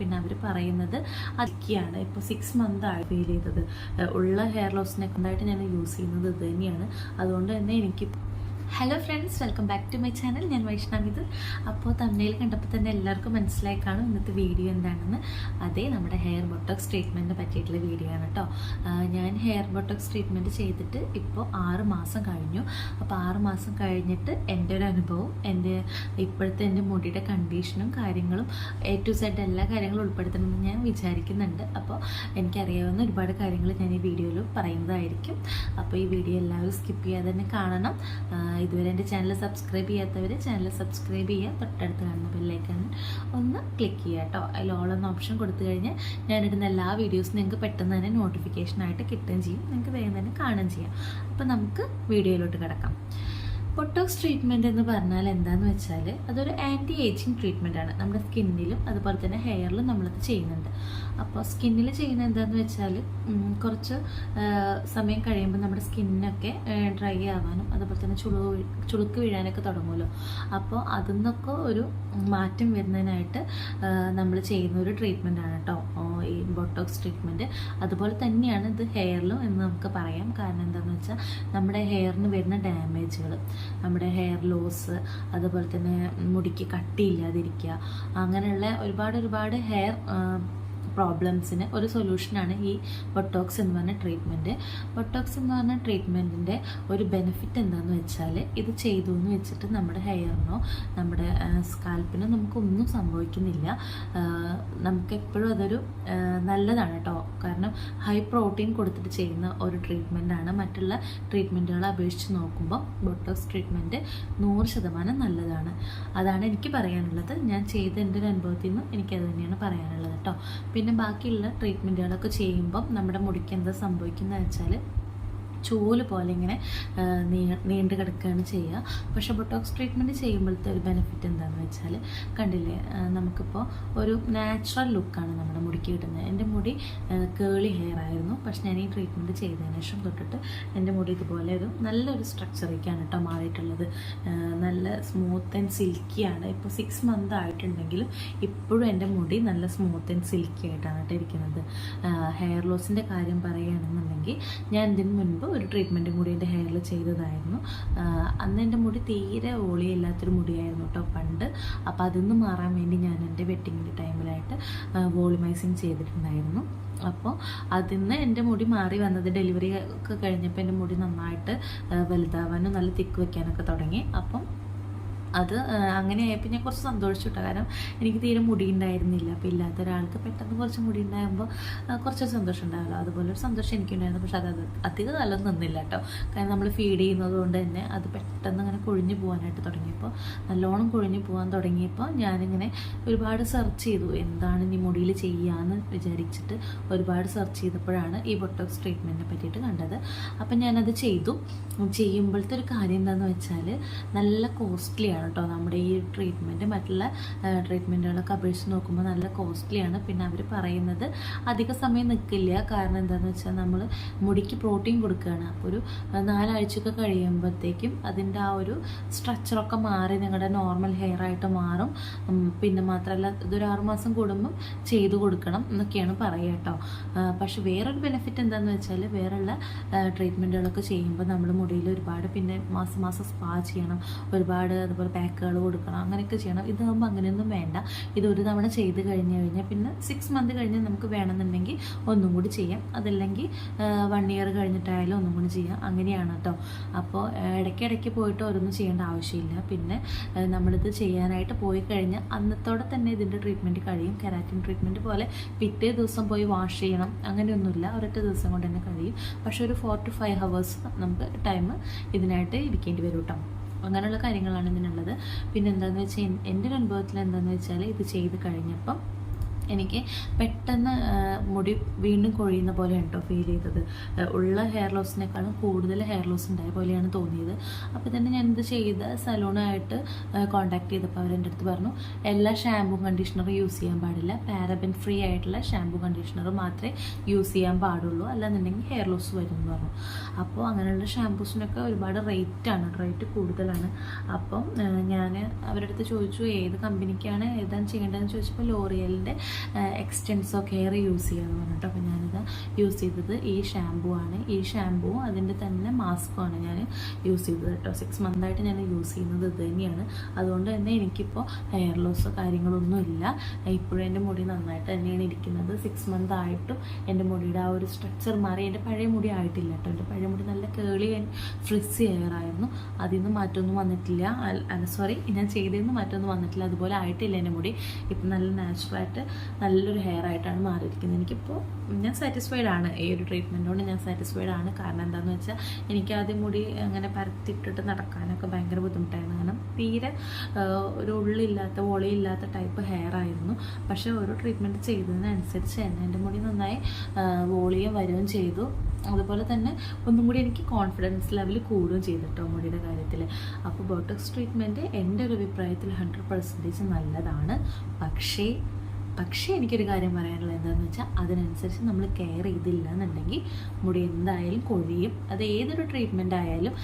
പിന്നെ അവർ പറയുന്നത് അതൊക്കെയാണ്. ഇപ്പോൾ 6 month ആയി ഫീൽ ചെയ്തത്. ഉള്ള ഹെയർ ലോസിനെ കൊണ്ടായിട്ട് ഞാൻ യൂസ് ചെയ്യുന്നത് ഇത് തന്നെയാണ്. അതുകൊണ്ട് തന്നെ എനിക്ക് hello friends, welcome back to my channel. ഞാൻ വൈഷ്ണവിത്. അപ്പോൾ തമിഴിൽ കണ്ടപ്പോൾ തന്നെ എല്ലാവർക്കും മനസ്സിലായി കാണും ഇന്നത്തെ വീഡിയോ എന്താണെന്ന്. അതേ നമ്മുടെ ഹെയർ ബൊട്ടോക്സ് ട്രീറ്റ്മെൻറ്റിനെ പറ്റിയിട്ടുള്ള വീഡിയോ ആണ് കേട്ടോ. ഞാൻ ഹെയർ ബൊട്ടോക്സ് ട്രീറ്റ്മെൻറ്റ് ചെയ്തിട്ട് ഇപ്പോൾ 6 മാസം കഴിഞ്ഞു. അപ്പോൾ 6 മാസം കഴിഞ്ഞിട്ട് എൻ്റെ ഒരു അനുഭവം, എൻ്റെ ഇപ്പോഴത്തെ എൻ്റെ മുടിയുടെ കണ്ടീഷനും കാര്യങ്ങളും A to Z എല്ലാ കാര്യങ്ങളും ഉൾപ്പെടുത്തണമെന്ന് ഞാൻ വിചാരിക്കുന്നുണ്ട്. അപ്പോൾ എനിക്കറിയാവുന്ന ഒരുപാട് കാര്യങ്ങൾ ഞാൻ ഈ വീഡിയോയിൽ പറയുന്നതായിരിക്കും. അപ്പോൾ ഈ വീഡിയോ എല്ലാവരും സ്കിപ്പ് ചെയ്യാതെ തന്നെ കാണണം. ഇതുവരെ എൻ്റെ ചാനൽ സബ്സ്ക്രൈബ് ചെയ്യാത്തവർ ചാനൽ സബ്സ്ക്രൈബ് ചെയ്യുക. തൊട്ടടുത്ത് കാണുന്ന ബെല്ലൈക്കൺ ഒന്ന് ക്ലിക്ക് ചെയ്യുക കേട്ടോ. അതിൽ ഓൾ എന്ന ഓപ്ഷൻ കൊടുത്തു കഴിഞ്ഞാൽ ഞാനിടുന്ന എല്ലാ വീഡിയോസും നിങ്ങൾക്ക് പെട്ടെന്ന് തന്നെ നോട്ടിഫിക്കേഷനായിട്ട് കിട്ടുകയും ചെയ്യും. നിങ്ങൾക്ക് വേഗം തന്നെ കാണുകയും ചെയ്യാം. അപ്പോൾ നമുക്ക് വീഡിയോയിലോട്ട് കിടക്കാം. ബൊട്ടോക്സ് ട്രീറ്റ്മെൻറ്റ് എന്ന് പറഞ്ഞാൽ എന്താണെന്ന് വെച്ചാൽ അതൊരു ആൻറ്റി ഏജിങ് ട്രീറ്റ്മെൻറ്റാണ്. നമ്മുടെ സ്കിന്നിലും അതുപോലെ തന്നെ ഹെയറിലും നമ്മളത് ചെയ്യുന്നുണ്ട്. അപ്പോൾ സ്കിന്നിൽ ചെയ്യുന്നത് എന്താണെന്ന് വെച്ചാൽ കുറച്ച് സമയം കഴിയുമ്പോൾ നമ്മുടെ സ്കിന്നൊക്കെ ഡ്രൈ ആവാനും അതുപോലെ തന്നെ ചുളുക്ക് വീഴാനൊക്കെ തുടങ്ങുമല്ലോ. അപ്പോൾ അതിൽ നിന്നൊക്കെ ഒരു മാറ്റം വരുന്നതിനായിട്ട് നമ്മൾ ചെയ്യുന്ന ഒരു ട്രീറ്റ്മെൻറ്റാണ് കേട്ടോ ഈ ബൊട്ടോക്സ് ട്രീറ്റ്മെൻറ്റ്. അതുപോലെ തന്നെയാണ് ഇത് ഹെയറിലും എന്ന് നമുക്ക് പറയാം. കാരണം എന്താണെന്ന് വെച്ചാൽ നമ്മുടെ ഹെയറിന് വരുന്ന ഡാമേജുകൾ, നമ്മുടെ ഹെയർ ലോസ്, അതുപോലെ തന്നെ മുടിക്ക് കട്ടിയില്ലാതിരിക്കുക, അങ്ങനെയുള്ള ഒരുപാട് ഹെയർ പ്രോബ്ലംസിന് ഒരു സൊല്യൂഷനാണ് ഈ ബൊട്ടോക്സ് എന്ന് പറഞ്ഞ ട്രീറ്റ്മെൻറ്റ്. ബൊട്ടോക്സ് എന്ന് പറഞ്ഞ ട്രീറ്റ്മെൻറ്റിൻ്റെ ഒരു ബെനിഫിറ്റ് എന്താണെന്ന് വെച്ചാൽ ഇത് ചെയ്തു എന്ന് വെച്ചിട്ട് നമ്മുടെ ഹെയറിനോ നമ്മുടെ സ്കാൽപ്പിനോ നമുക്കൊന്നും സംഭവിക്കുന്നില്ല. നമുക്കെപ്പോഴും അതൊരു നല്ലതാണ് കേട്ടോ. കാരണം ഹൈ പ്രോട്ടീൻ കൊടുത്തിട്ട് ചെയ്യുന്ന ഒരു ട്രീറ്റ്മെൻറ്റാണ്. മറ്റുള്ള ട്രീറ്റ്മെൻറ്റുകളെ അപേക്ഷിച്ച് നോക്കുമ്പോൾ ബൊട്ടോക്സ് ട്രീറ്റ്മെൻറ്റ് 100% നല്ലതാണ്. അതാണ് എനിക്ക് പറയാനുള്ളത്. ഞാൻ ചെയ്ത എൻ്റെ ഒരു അനുഭവത്തിൽ നിന്നും എനിക്കത് തന്നെയാണ് പറയാനുള്ളത് കേട്ടോ. പിന്നെ ബാക്കിയുള്ള ട്രീറ്റ്മെൻറ്റുകളൊക്കെ ചെയ്യുമ്പം നമ്മുടെ മുടിക്ക് എന്താ സംഭവിക്കുന്നത് വെച്ചാൽ ചൂല് പോലെ ഇങ്ങനെ നീണ്ടു കിടക്കുകയാണ് ചെയ്യുക. പക്ഷേ ബൊട്ടോക്സ് ട്രീറ്റ്മെൻറ്റ് ചെയ്യുമ്പോഴത്തെ ഒരു ബെനിഫിറ്റ് എന്താണെന്ന് വെച്ചാൽ കണ്ടില്ലേ, നമുക്കിപ്പോൾ ഒരു നാച്ചുറൽ ലുക്കാണ് നമ്മുടെ മുടിക്ക് കിട്ടുന്നത്. എൻ്റെ മുടി കേളി ഹെയർ ആയിരുന്നു. പക്ഷെ ഞാൻ ഈ ട്രീറ്റ്മെൻറ്റ് ചെയ്തതിന് ശേഷം തൊട്ടിട്ട് എൻ്റെ മുടി ഇതുപോലെ ഒരു നല്ലൊരു സ്ട്രക്ചറിലേക്കാണ് കേട്ടോ മാറിയിട്ടുള്ളത്. നല്ല സ്മൂത്ത് ആൻഡ് സിൽക്കിയാണ്. ഇപ്പോൾ 6 month ആയിട്ടുണ്ടെങ്കിലും ഇപ്പോഴും എൻ്റെ മുടി നല്ല സ്മൂത്ത് ആൻഡ് സിൽക്കി ആയിട്ടാണ് കേട്ടോ ഇരിക്കുന്നത്. ഹെയർ ലോസിൻ്റെ കാര്യം പറയുകയാണെന്നുണ്ടെങ്കിൽ ഞാൻ ഇതിന് മുൻപ് ഒരു ട്രീറ്റ്മെൻറ്റും കൂടി എൻ്റെ ഹെയറിൽ ചെയ്തതായിരുന്നു. അന്ന് എൻ്റെ മുടി തീരെ ഓളിയില്ലാത്തൊരു മുടിയായിരുന്നു കേട്ടോ പണ്ട്. അപ്പോൾ അതിൽ നിന്ന് മാറാൻ വേണ്ടി ഞാൻ എൻ്റെ വെഡ്ഡിങ്ങിൻ്റെ ടൈമിലായിട്ട് വോളിമൈസിങ് ചെയ്തിട്ടുണ്ടായിരുന്നു. അപ്പോൾ അതിൽ നിന്ന് എൻ്റെ മുടി മാറി വന്നത് ഡെലിവറി ഒക്കെ കഴിഞ്ഞപ്പോൾ എൻ്റെ മുടി നന്നായിട്ട് വലുതാവാനും നല്ല തിക്ക് വയ്ക്കാനൊക്കെ തുടങ്ങി. അപ്പം അത് അങ്ങനെ ആയപ്പോൾ ഞാൻ കുറച്ച് സന്തോഷിച്ചു കേട്ടോ. കാരണം എനിക്ക് തീരെ മുടി ഉണ്ടായിരുന്നില്ല. അപ്പോൾ ഇല്ലാത്ത ഒരാൾക്ക് പെട്ടെന്ന് കുറച്ച് മുടി ഉണ്ടാകുമ്പോൾ കുറച്ച് സന്തോഷം ഉണ്ടാവില്ല. അതുപോലെ ഒരു സന്തോഷം എനിക്കുണ്ടായിരുന്നു. പക്ഷെ അത് അധികം കാലം നിന്നില്ല കേട്ടോ. കാരണം നമ്മൾ ഫീഡ് ചെയ്യുന്നത് കൊണ്ട് തന്നെ അത് പെട്ടെന്ന് അങ്ങനെ കൊഴിഞ്ഞു പോകാനായിട്ട് തുടങ്ങിയപ്പോൾ, നല്ലോണം കൊഴിഞ്ഞു പോകാൻ തുടങ്ങിയപ്പോൾ ഞാനിങ്ങനെ ഒരുപാട് സെർച്ച് ചെയ്തു എന്താണ് ഇനി മുടിയിൽ ചെയ്യാമെന്ന് വിചാരിച്ചിട്ട് ഒരുപാട് സെർച്ച് ചെയ്തപ്പോഴാണ് ഈ ബൊട്ടോക്സ് ട്രീറ്റ്മെൻറ്റിനെ പറ്റിയിട്ട് കണ്ടത്. അപ്പം ഞാനത് ചെയ്തു. ചെയ്യുമ്പോഴത്തെ ഒരു കാര്യം എന്താണെന്ന് വെച്ചാൽ നല്ല കോസ്റ്റ്ലിയാണ് കേട്ടോ നമ്മുടെ ഈ ട്രീറ്റ്മെൻറ്റ്. മറ്റുള്ള ട്രീറ്റ്മെൻറ്റുകളൊക്കെ അപേക്ഷിച്ച് നോക്കുമ്പോൾ നല്ല കോസ്റ്റ്ലിയാണ്. പിന്നെ അവർ പറയുന്നത് അധിക സമയം നിൽക്കില്ല. കാരണം എന്താണെന്ന് വെച്ചാൽ നമ്മൾ മുടിക്ക് പ്രോട്ടീൻ കൊടുക്കുകയാണ്. അപ്പോൾ ഒരു 4 ആഴ്ചയൊക്കെ കഴിയുമ്പോഴത്തേക്കും അതിൻ്റെ ആ ഒരു സ്ട്രക്ചറൊക്കെ മാറി നിങ്ങളുടെ നോർമൽ ഹെയർ ആയിട്ട് മാറും. പിന്നെ മാത്രമല്ല ഇതൊരു 6 മാസം കൂടുമ്പം ചെയ്തു കൊടുക്കണം എന്നൊക്കെയാണ് പറയുക കേട്ടോ. പക്ഷെ വേറൊരു ബെനിഫിറ്റ് എന്താണെന്ന് വെച്ചാൽ വേറെയുള്ള ട്രീറ്റ്മെൻറ്റുകളൊക്കെ ചെയ്യുമ്പോൾ നമ്മൾ മുടിയിൽ ഒരുപാട് പിന്നെ മാസം സ്പാ ചെയ്യണം, ഒരുപാട് അതുപോലെ പാക്കുകൾ കൊടുക്കണം, അങ്ങനെയൊക്കെ ചെയ്യണം. ഇതാകുമ്പോൾ അങ്ങനെയൊന്നും വേണ്ട. ഇത് ഒരു തവണ ചെയ്ത് കഴിഞ്ഞാൽ പിന്നെ 6 month കഴിഞ്ഞ് നമുക്ക് വേണമെന്നുണ്ടെങ്കിൽ ഒന്നും കൂടി ചെയ്യാം. അതല്ലെങ്കിൽ 1 year കഴിഞ്ഞിട്ടായാലും ഒന്നും കൂടി ചെയ്യാം. അങ്ങനെയാണ് കേട്ടോ. അപ്പോൾ ഇടയ്ക്കിടയ്ക്ക് പോയിട്ട് ഓരോന്നും ചെയ്യേണ്ട ആവശ്യമില്ല. പിന്നെ നമ്മളിത് ചെയ്യാനായിട്ട് പോയി കഴിഞ്ഞാൽ അന്നത്തോടെ തന്നെ ഇതിൻ്റെ ട്രീറ്റ്മെൻറ്റ് കഴിയും. കെരാറ്റിൻ ട്രീറ്റ്മെൻറ്റ് പോലെ പിറ്റേ ദിവസം പോയി വാഷ് ചെയ്യണം അങ്ങനെയൊന്നുമില്ല. ഒരൊറ്റ ദിവസം കൊണ്ട് തന്നെ കഴിയും. പക്ഷേ ഒരു 4 to 5 hours നമുക്ക് ടൈം ഇതിനായിട്ട് ഇരിക്കേണ്ടി വരും കേട്ടോ. അങ്ങനെയുള്ള കാര്യങ്ങളാണ് ഇതിനുള്ളത്. പിന്നെ എന്താണെന്ന് വെച്ചാൽ എൻ്റെ ഒരു അനുഭവത്തിൽ എന്താണെന്ന് വെച്ചാൽ ഇത് ചെയ്ത് കഴിഞ്ഞപ്പം എനിക്ക് പെട്ടെന്ന് മുടി വീണ്ടും കൊഴിയുന്ന പോലെ കേട്ടോ ഫീൽ ചെയ്തത്. ഉള്ള ഹെയർ ലോസിനേക്കാളും കൂടുതൽ ഹെയർ ലോസ് ഉണ്ടായ പോലെയാണ് തോന്നിയത്. അപ്പോൾ തന്നെ ഞാൻ ഇത് ചെയ്ത സലൂണായിട്ട് കോൺടാക്ട് ചെയ്തപ്പോൾ അവരെൻ്റെ അടുത്ത് പറഞ്ഞു എല്ലാ ഷാമ്പൂ കണ്ടീഷണറും യൂസ് ചെയ്യാൻ പാടില്ല, പാരബൻ ഫ്രീ ആയിട്ടുള്ള ഷാമ്പൂ കണ്ടീഷണർ മാത്രമേ യൂസ് ചെയ്യാൻ പാടുള്ളൂ, അല്ലാന്നുണ്ടെങ്കിൽ ഹെയർ ലോസ് വരും എന്ന് പറഞ്ഞു. അപ്പോൾ അങ്ങനെയുള്ള ഷാമ്പൂസിനൊക്കെ ഒരുപാട് റേറ്റ് കൂടുതലാണ്. അപ്പം ഞാൻ അവരുടെ അടുത്ത് ചോദിച്ചു ഏത് കമ്പനിക്കാണ് ഏതാണ് ചെയ്യേണ്ടതെന്ന് ചോദിച്ചപ്പോൾ ലോറിയലിൻ്റെ എക്സ്റ്റെൻസോ കെയർ യൂസ് ചെയ്യാമെന്ന് പറഞ്ഞിട്ട്. അപ്പോൾ ഞാനിത് യൂസ് ചെയ്തത് ഈ ഷാമ്പൂ ആണ്. ഈ ഷാമ്പൂവും അതിൻ്റെ തന്നെ മാസ്കുമാണ് ഞാൻ യൂസ് ചെയ്തത് കേട്ടോ. 6 മന്തായിട്ട് ഞാൻ യൂസ് ചെയ്യുന്നത് ഇത് തന്നെയാണ്. അതുകൊണ്ട് തന്നെ എനിക്കിപ്പോൾ ഹെയർ ലോസോ കാര്യങ്ങളൊന്നും ഇല്ല. ഇപ്പോഴും എൻ്റെ മുടി നന്നായിട്ട് തന്നെയാണ് ഇരിക്കുന്നത്. 6 മന്ത് ആയിട്ടും എൻ്റെ മുടിയുടെ ആ ഒരു സ്ട്രക്ചർ മാറി. എൻ്റെ പഴയ മുടി ആയിട്ടില്ല കേട്ടോ. എൻ്റെ പഴയ മുടി നല്ല കേളി ഫ്രിസി ഹെയർ ആയിരുന്നു. അതിൽ നിന്ന് മാറ്റമൊന്നും വന്നിട്ടില്ല. സോറി, ഞാൻ ചെയ്തതിന്ന് മാറ്റമൊന്നും വന്നിട്ടില്ല. അതുപോലെ ആയിട്ടില്ല എൻ്റെ മുടി. ഇപ്പം നല്ല നാച്ചുറലായിട്ട് നല്ലൊരു ഹെയർ ആയിട്ടാണ് മാറിയിരിക്കുന്നത്. എനിക്കിപ്പോൾ ഞാൻ സാറ്റിസ്ഫൈഡ് ആണ്. ഈ ഒരു ട്രീറ്റ്മെൻറ്റോട് ഞാൻ സാറ്റിസ്ഫൈഡ് ആണ്. കാരണം എന്താണെന്ന് വെച്ചാൽ എനിക്ക് ആദ്യം മുടി അങ്ങനെ പരത്തിയിട്ടിട്ട് നടക്കാനൊക്കെ ഭയങ്കര ബുദ്ധിമുട്ടായിരുന്നു. കാരണം തീരെ ഒരു ഉള്ളില്ലാത്ത വോളിയില്ലാത്ത ടൈപ്പ് ഹെയർ ആയിരുന്നു. പക്ഷേ ഓരോ ട്രീറ്റ്മെൻറ്റ് ചെയ്തതിനനുസരിച്ച് തന്നെ എൻ്റെ മുടി നന്നായി വോളിയം വരികയും ചെയ്തു. അതുപോലെ തന്നെ ഒന്നും കൂടി എനിക്ക് കോൺഫിഡൻസ് ലെവൽ കൂടുകയും ചെയ്തിട്ടോ മുടിയുടെ കാര്യത്തിൽ. അപ്പോൾ ബോട്ടോക്സ് ട്രീറ്റ്മെൻറ്റ് എൻ്റെ ഒരു അഭിപ്രായത്തിൽ 100% നല്ലതാണ്. പക്ഷേ എനിക്കൊരു കാര്യം പറയാനുള്ളത് എന്താണെന്ന് വെച്ചാൽ അതിനനുസരിച്ച് നമ്മൾ കെയർ ചെയ്തില്ല എന്നുണ്ടെങ്കിൽ മുടി എന്തായാലും കൊഴിയും. അത് ഏതൊരു ട്രീറ്റ്മെൻറ്റ് ആയാലും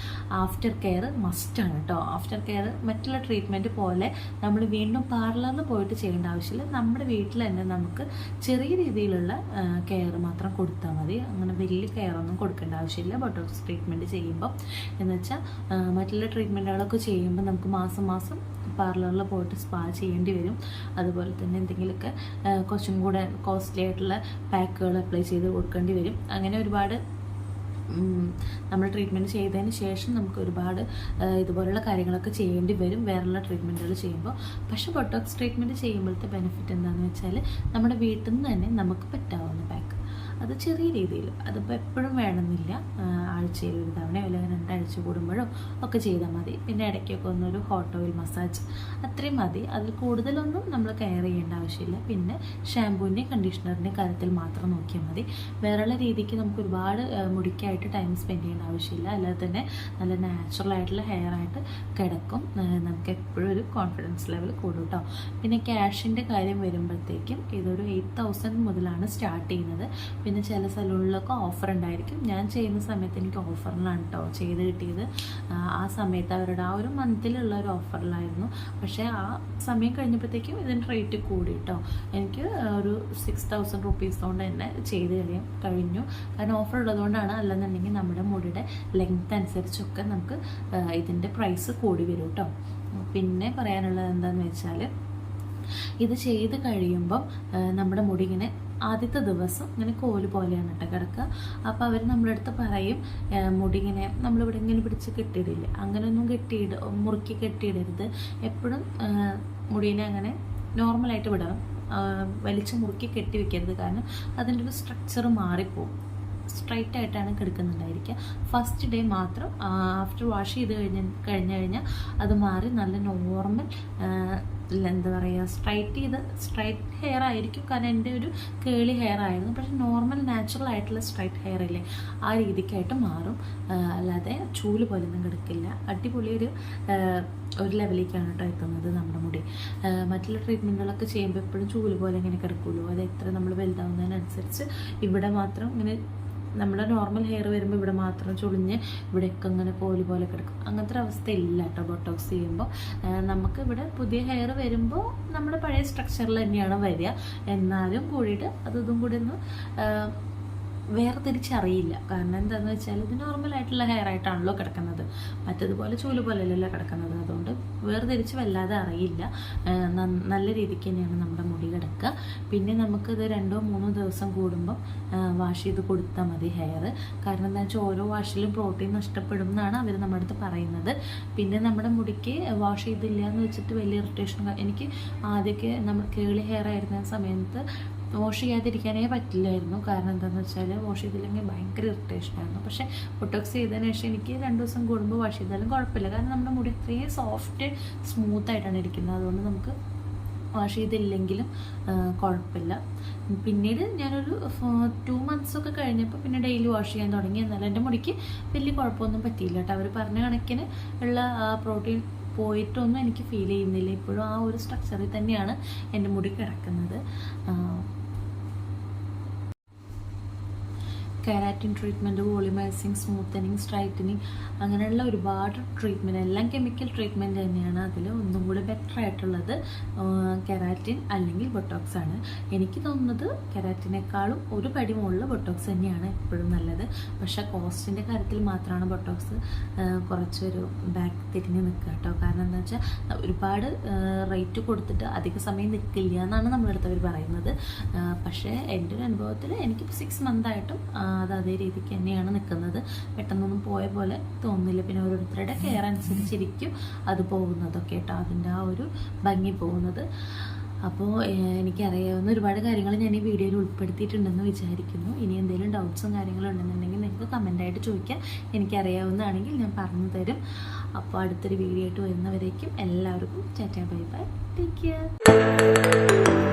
ആഫ്റ്റർ കെയർ മസ്റ്റാണ് കേട്ടോ. ആഫ്റ്റർ കെയർ മറ്റുള്ള ട്രീറ്റ്മെൻറ്റ് പോലെ നമ്മൾ വീണ്ടും പാർലറിൽ പോയിട്ട് ചെയ്യേണ്ട ആവശ്യമില്ല. നമ്മുടെ വീട്ടിൽ തന്നെ നമുക്ക് ചെറിയ രീതിയിലുള്ള കെയർ മാത്രം കൊടുത്താൽ മതി. അങ്ങനെ വലിയ കെയർ ഒന്നും കൊടുക്കേണ്ട ആവശ്യമില്ല ബോട്ടോക്സ് ട്രീറ്റ്മെൻറ്റ് ചെയ്യുമ്പോൾ. എന്ന് വെച്ചാൽ മറ്റുള്ള ട്രീറ്റ്മെൻറ്റുകളൊക്കെ ചെയ്യുമ്പോൾ നമുക്ക് മാസം പാർലറിൽ പോയിട്ട് സ്പാ ചെയ്യേണ്ടി വരും. അതുപോലെ തന്നെ എന്തെങ്കിലുമൊക്കെ കുറച്ചും കൂടെ കോസ്റ്റ്ലി ആയിട്ടുള്ള പാക്കുകൾ അപ്ലൈ ചെയ്ത് കൊടുക്കേണ്ടി വരും. അങ്ങനെ ഒരുപാട് നമ്മൾ ട്രീറ്റ്മെൻറ്റ് ചെയ്തതിന് ശേഷം നമുക്ക് ഒരുപാട് ഇതുപോലുള്ള കാര്യങ്ങളൊക്കെ ചെയ്യേണ്ടി വരും വേറെയുള്ള ട്രീറ്റ്മെൻറ്റുകൾ ചെയ്യുമ്പോൾ. പക്ഷേ ബോട്ടോക്സ് ട്രീറ്റ്മെൻറ്റ് ചെയ്യുമ്പോഴത്തെ ബെനിഫിറ്റ് എന്താണെന്ന് വെച്ചാൽ നമ്മുടെ വീട്ടിൽ നിന്ന് തന്നെ നമുക്ക് പറ്റാവുന്ന പാക്ക്, അത് ചെറിയ രീതിയിൽ, അതിപ്പോൾ എപ്പോഴും വേണമെന്നില്ല, ആഴ്ചയിൽ ഒരു തവണയോ അല്ലെങ്കിൽ 2 ആഴ്ച കൂടുമ്പോഴോ ഒക്കെ ചെയ്താൽ മതി. പിന്നെ ഇടയ്ക്കൊക്കെ ഒന്നൊരു ഹോട്ട് ഓയിൽ മസാജ്, അത്രയും മതി. അതിൽ കൂടുതലൊന്നും നമ്മൾ കെയർ ചെയ്യേണ്ട ആവശ്യമില്ല. പിന്നെ ഷാമ്പൂവിൻ്റെയും കണ്ടീഷണറിൻ്റെയും കാര്യത്തിൽ മാത്രം നോക്കിയാൽ മതി. വേറെയുള്ള രീതിക്ക് നമുക്ക് ഒരുപാട് മുടിക്കായിട്ട് ടൈം സ്പെൻഡ് ചെയ്യേണ്ട ആവശ്യമില്ല. അല്ലാതെ തന്നെ നല്ല നാച്ചുറലായിട്ടുള്ള ഹെയർ ആയിട്ട് കിടക്കും. നമുക്ക് എപ്പോഴും ഒരു കോൺഫിഡൻസ് ലെവൽ കൂടും കേട്ടോ. പിന്നെ ക്യാഷിൻ്റെ കാര്യം വരുമ്പോഴത്തേക്കും ഇതൊരു 8,000 മുതലാണ് സ്റ്റാർട്ട് ചെയ്യുന്നത്. പിന്നെ ചില സലൂണിലൊക്കെ ഓഫർ ഉണ്ടായിരിക്കും. ഞാൻ ചെയ്യുന്ന സമയത്ത് എനിക്ക് ഓഫറിലാണ് കേട്ടോ ചെയ്ത് കിട്ടിയത്. ആ സമയത്ത് അവരുടെ ആ ഒരു മന്തിലുള്ള ഒരു ഓഫറിലായിരുന്നു. പക്ഷേ ആ സമയം കഴിഞ്ഞപ്പോഴത്തേക്കും ഇതിൻ്റെ റേറ്റ് കൂടി കേട്ടോ. എനിക്ക് ഒരു 6,000 റുപ്പീസ് കൊണ്ട് തന്നെ ചെയ്ത് കഴിഞ്ഞു. കാരണം ഓഫർ ഉള്ളതുകൊണ്ടാണ്. അല്ലെന്നുണ്ടെങ്കിൽ നമ്മുടെ മുടിയുടെ ലെങ്ത് അനുസരിച്ചൊക്കെ നമുക്ക് ഇതിൻ്റെ പ്രൈസ് കൂടി വരും കേട്ടോ. പിന്നെ പറയാനുള്ളത് എന്താണെന്ന് വെച്ചാൽ ഇത് ചെയ്ത് കഴിയുമ്പം നമ്മുടെ മുടി ഇങ്ങനെ ആദ്യത്തെ ദിവസം ഇങ്ങനെ കോല് പോലെയാണ് കേട്ടോ കിടക്കുക. അപ്പോൾ അവർ നമ്മുടെ അടുത്ത് പറയും മുടി ഇങ്ങനെ നമ്മളിവിടെ ഇങ്ങനെ പിടിച്ച് കെട്ടിയിടില്ലേ, അങ്ങനെയൊന്നും മുറുക്കി കെട്ടിയിടരുത്. എപ്പോഴും മുടീനെ അങ്ങനെ നോർമലായിട്ട് വിടണം, വലിച്ച് മുറുക്കി കെട്ടി വെക്കരുത്. കാരണം അതിൻ്റെ ഒരു സ്ട്രക്ചർ മാറിപ്പോവും. സ്ട്രൈറ്റ് ആയിട്ടാണ് കിടക്കുന്നുണ്ടായിരിക്കുക. ഫസ്റ്റ് ഡേ മാത്രം ആഫ്റ്റർ വാഷ് ചെയ്ത് കഴിഞ്ഞാൽ അത് മാറി നല്ല നോർമൽ എന്താ പറയുക സ്ട്രൈറ്റ് ഹെയർ ആയിരിക്കും. കാരണം എൻ്റെ ഒരു കേളി ഹെയർ ആയിരുന്നു. പക്ഷെ നോർമൽ നാച്ചുറൽ ആയിട്ടുള്ള സ്ട്രൈറ്റ് ഹെയർ ഇല്ലേ, ആ രീതിക്കായിട്ട് മാറും. അല്ലാതെ ചൂല് പോലെയൊന്നും കിടക്കില്ല. അടിപൊളി ഒരു ലെവലിലേക്കാണ് കേട്ടോ എത്തുന്നത് നമ്മുടെ മുടി. മറ്റുള്ള ട്രീറ്റ്മെൻറ്റുകളൊക്കെ ചെയ്യുമ്പോൾ എപ്പോഴും ചൂല് പോലെ ഇങ്ങനെ കിടക്കുള്ളൂ. അത് എത്ര നമ്മൾ വലുതാവുന്നതിനനുസരിച്ച് ഇവിടെ മാത്രം ഇങ്ങനെ നമ്മുടെ നോർമൽ ഹെയർ വരുമ്പോൾ ഇവിടെ മാത്രം ചുളിഞ്ഞ് ഇവിടെയൊക്കെ ഇങ്ങനെ കോല് പോലെ കിടക്കും. അങ്ങനത്തെ ഒരു അവസ്ഥ ഇല്ല കേട്ടോ ബോട്ടോക്സ് ചെയ്യുമ്പോൾ. നമുക്ക് ഇവിടെ പുതിയ ഹെയർ വരുമ്പോൾ നമ്മുടെ പഴയ സ്ട്രക്ചറിൽ തന്നെയാണ് വരിക. എന്നാലും കൂടിയിട്ട് ഇതും കൂടി ഒന്ന് വേർതിരിച്ചറിയില്ല. കാരണം എന്താണെന്ന് വെച്ചാൽ ഇത് നോർമലായിട്ടുള്ള ഹെയർ ആയിട്ടാണല്ലോ കിടക്കുന്നത്. മറ്റതുപോലെ ചൂല് പോലെയല്ലല്ലോ കിടക്കുന്നത്. അതുകൊണ്ട് വേർതിരിച്ച് വല്ലാതെ അറിയില്ല. നല്ല രീതിക്ക് തന്നെയാണ് നമ്മുടെ മുടി കിടക്കുക. പിന്നെ നമുക്കിത് 2-3 ദിവസം കൂടുമ്പം വാഷ് ചെയ്ത് കൊടുത്താൽ മതി ഹെയർ. കാരണം എന്താ വെച്ചാൽ ഓരോ വാഷിലും പ്രോട്ടീൻ നഷ്ടപ്പെടും എന്നാണ് അവർ നമ്മുടെ അടുത്ത് പറയുന്നത്. പിന്നെ നമ്മുടെ മുടിക്ക് വാഷ് ചെയ്തില്ല എന്ന് വെച്ചിട്ട് വലിയ ഇറിറ്റേഷൻ. എനിക്ക് ആദ്യമൊക്കെ നമ്മൾ കേളി ഹെയർ ആയിരുന്ന സമയത്ത് വാഷ് ചെയ്യാതിരിക്കാനേ പറ്റില്ലായിരുന്നു. കാരണം എന്താണെന്ന് വെച്ചാൽ വാഷ് ചെയ്തില്ലെങ്കിൽ ഭയങ്കര ഇറിറ്റേഷനായിരുന്നു. പക്ഷേ ബോട്ടോക്സ് ചെയ്തതിന് ശേഷം എനിക്ക് 2 ദിവസം കൂടുമ്പോൾ വാഷ് ചെയ്താലും കുഴപ്പമില്ല. കാരണം നമ്മുടെ മുടി അത്രയും സോഫ്റ്റ് സ്മൂത്തായിട്ടാണ് ഇരിക്കുന്നത്. അതുകൊണ്ട് നമുക്ക് വാഷ് ചെയ്തില്ലെങ്കിലും കുഴപ്പമില്ല. പിന്നീട് ഞാനൊരു 2 മന്ത്സൊക്കെ കഴിഞ്ഞപ്പോൾ പിന്നെ ഡെയിലി വാഷ് ചെയ്യാൻ തുടങ്ങി. എന്നാലും എൻ്റെ മുടിക്ക് വലിയ കുഴപ്പമൊന്നും പറ്റിയില്ല കേട്ടോ. അവർ പറഞ്ഞ കണക്കിന് ഉള്ള പ്രോട്ടീൻ പോയിട്ടൊന്നും എനിക്ക് ഫീൽ ചെയ്യുന്നില്ല. ഇപ്പോഴും ആ ഒരു സ്ട്രക്ചറിൽ തന്നെയാണ് എൻ്റെ മുടി കിടക്കുന്നത്. Keratin treatment, volumising, smoothening, straightening, അങ്ങനെയുള്ള ഒരുപാട് ട്രീറ്റ്മെൻറ്റ്, എല്ലാം കെമിക്കൽ ട്രീറ്റ്മെൻറ്റ് തന്നെയാണ്. അതിൽ ഒന്നും കൂടി ബെറ്റർ ആയിട്ടുള്ളത് കെരാറ്റിൻ അല്ലെങ്കിൽ ബൊട്ടോക്സ് ആണ്. എനിക്ക് തോന്നുന്നത് കെരാറ്റിനേക്കാളും ഒരു പടി മുകളിൽ ബൊട്ടോക്സ് തന്നെയാണ് എപ്പോഴും നല്ലത്. പക്ഷേ കോസ്റ്റിൻ്റെ കാര്യത്തിൽ മാത്രമാണ് ബൊട്ടോക്സ് കുറച്ചൊരു ബാക്ക് തിരിഞ്ഞ് നിൽക്കുക കേട്ടോ. കാരണം എന്താ വെച്ചാൽ ഒരുപാട് റേറ്റ് കൊടുത്തിട്ട് അധിക സമയം നിൽക്കില്ല എന്നാണ് നമ്മളടുത്തവർ പറയുന്നത്. പക്ഷേ എൻ്റെ ഒരു അനുഭവത്തിൽ എനിക്കിപ്പോൾ 6 മന്തായിട്ടും അത് അതേ രീതിക്ക് തന്നെയാണ് നിൽക്കുന്നത്. പെട്ടെന്നൊന്നും പോയ പോലെ തോന്നുന്നില്ല. പിന്നെ ഓരോരുത്തരുടെ കെയർ അനുസരിച്ചിരിക്കും അത് പോകുന്നതൊക്കെ കേട്ടോ, അതിൻ്റെ ആ ഒരു ഭംഗി പോകുന്നത്. അപ്പോൾ എനിക്കറിയാവുന്ന ഒരുപാട് കാര്യങ്ങൾ ഞാൻ ഈ വീഡിയോയിൽ ഉൾപ്പെടുത്തിയിട്ടുണ്ടെന്ന് വിചാരിക്കുന്നു. ഇനി എന്തെങ്കിലും ഡൗട്ട്സും കാര്യങ്ങളും ഉണ്ടെന്നുണ്ടെങ്കിൽ നിങ്ങൾക്ക് കമൻറ്റായിട്ട് ചോദിക്കാം. എനിക്കറിയാവുന്നതാണെങ്കിൽ ഞാൻ പറഞ്ഞു തരും. അപ്പോൾ അടുത്തൊരു വീഡിയോ ആയിട്ട് വരുന്നവരേക്കും എല്ലാവർക്കും tata bye bye, take care.